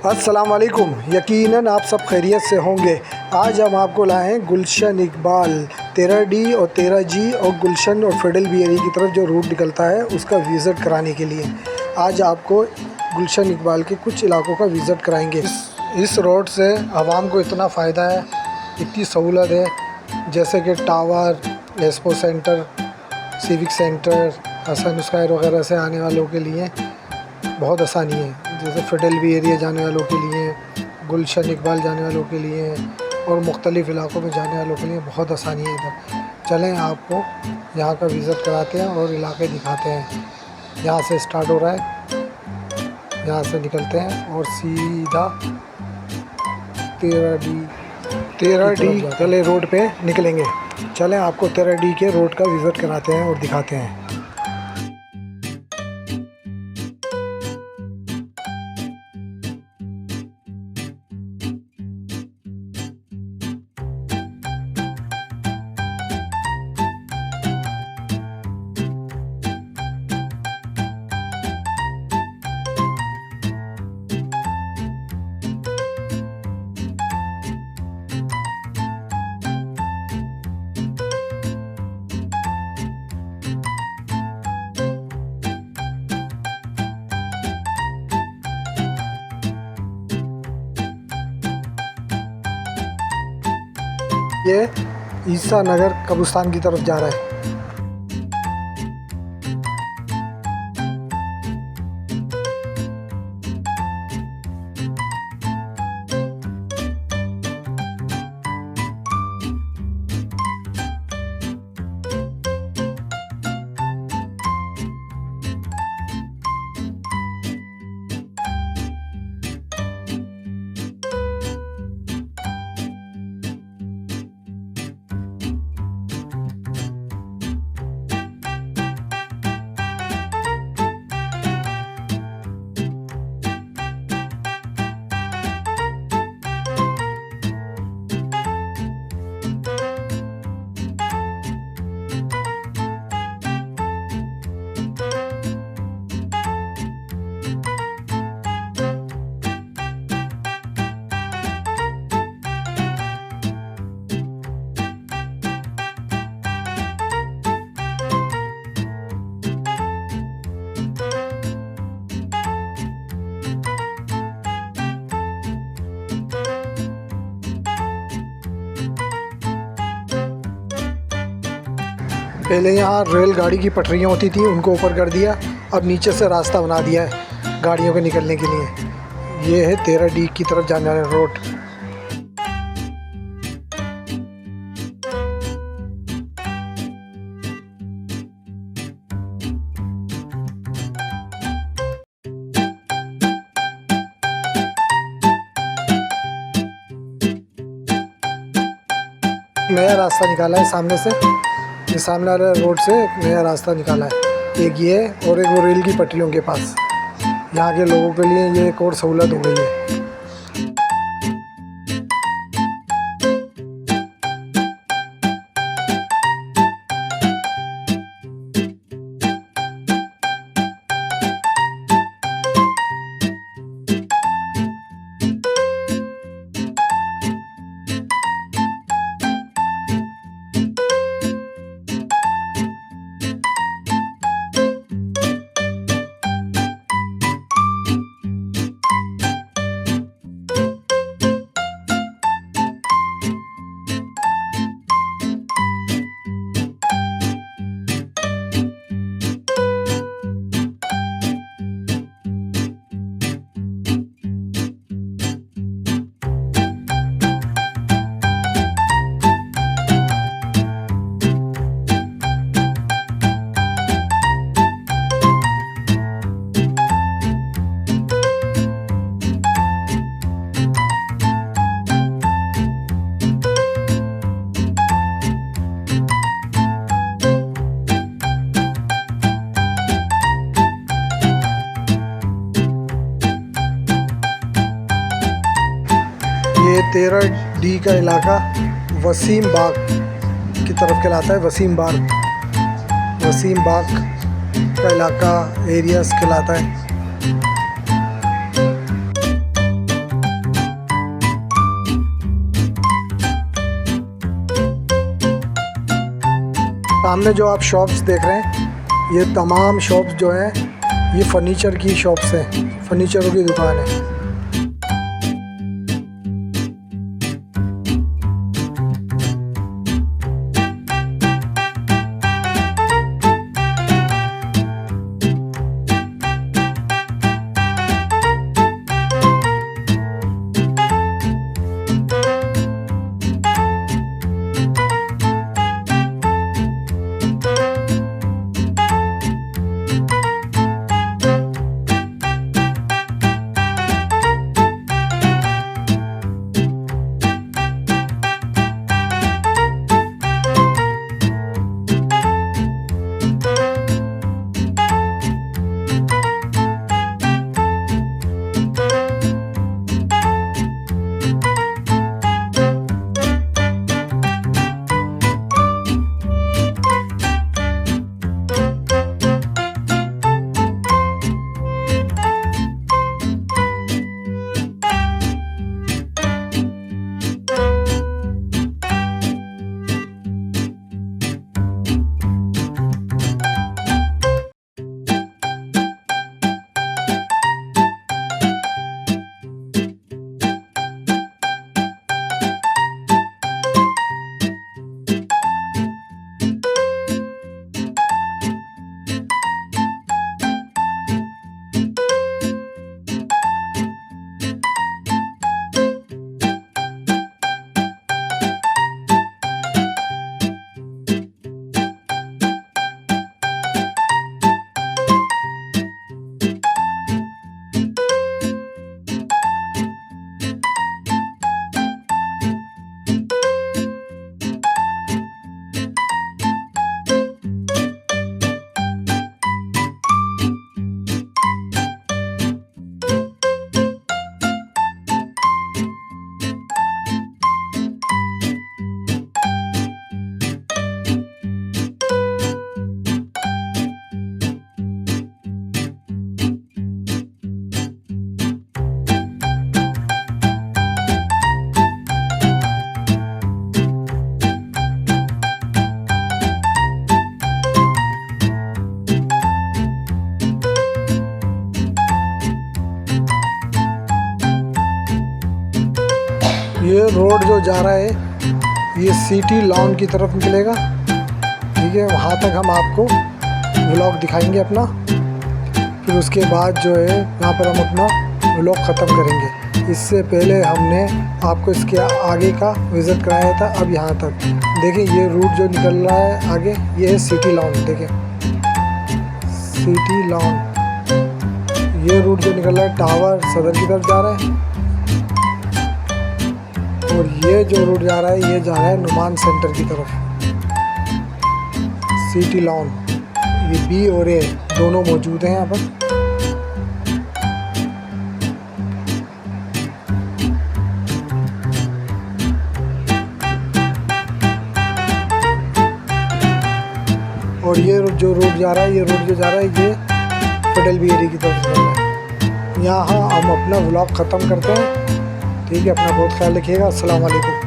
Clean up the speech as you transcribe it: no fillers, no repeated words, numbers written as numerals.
अस्सलाम वालेकुम। यकीनन आप सब खैरियत से होंगे। आज हम आपको लाए हैं गुलशन इकबाल 13D और 13G और गुलशन और फेडरल बी एरिया की तरफ जो रूट निकलता है उसका विज़िट कराने के लिए। आज आपको गुलशन इकबाल के कुछ इलाकों का विज़िट कराएंगे। इस रोड से आवाम को इतना फ़ायदा है, इतनी सहूलत है, जैसे कि tower, expo centre, civic centre, Hasan square वगैरह से आने वालों के लिए बहुत आसानी है। जैसे फेडरल बी एरिया जाने वालों के लिए, गुलशन इकबाल जाने वालों के लिए और मुख्तलिफ़ इलाकों में जाने वालों के लिए बहुत आसानी है इधर। चलें आपको यहाँ का विज़िट कराते हैं और इलाके दिखाते हैं। यहाँ से स्टार्ट हो रहा है, यहाँ से निकलते हैं और सीधा 13D गले रोड पे निकलेंगे। चलें आपको 13D के रोड का विज़िट कराते हैं और दिखाते हैं। ये ईसा नगर कब्रिस्तान की तरफ जा रहा है। पहले यहाँ रेलगाड़ी की पटरियाँ होती थी, उनको ऊपर कर दिया, अब नीचे से रास्ता बना दिया है गाड़ियों के निकलने के लिए। ये है 13D की तरफ जाने वाला रोड। नया रास्ता निकाला है सामने से, ये सामने वाले रोड से एक नया रास्ता निकाला है। एक ये और एक वो रेल की पटरियों के पास। यहाँ के लोगों के लिए ये एक और सहूलत हो गई है। ये 13D का इलाका वसीम बाग की तरफ कहलाता है। वसीम बाग का इलाका एरियाज कहलाता है। सामने जो आप शॉप्स देख रहे हैं, ये तमाम शॉप्स जो हैं ये फर्नीचर की शॉप्स हैं, फर्नीचरों की दुकान है। ये रोड जो जा रहा है ये सिटी लॉन की तरफ निकलेगा, ठीक है। वहाँ तक हम आपको व्लॉग दिखाएंगे अपना, फिर उसके बाद जो है यहाँ पर हम अपना व्लॉग ख़त्म करेंगे। इससे पहले हमने आपको इसके आगे का विज़िट कराया था। अब यहाँ तक देखिए ये रूट जो निकल रहा है आगे, ये है सिटी लॉन। देखिए सिटी लॉन, ये रूट जो निकल रहा है टावर सदर की तरफ जा रहा है, और ये जो रोड जा रहा है ये जा रहा है नुमान सेंटर की तरफ। सिटी लॉन, ये बी और ए दोनों मौजूद हैं यहाँ पर। और ये जो रोड जा रहा है, ये रोड जो जा रहा है ये फेडरल एरिया की तरफ जा रहा है। यहाँ हम अपना व्लॉग ख़त्म करते हैं, ठीक है। अपना बहुत ख्याल रखिएगा। अस्सलाम वालेकुम।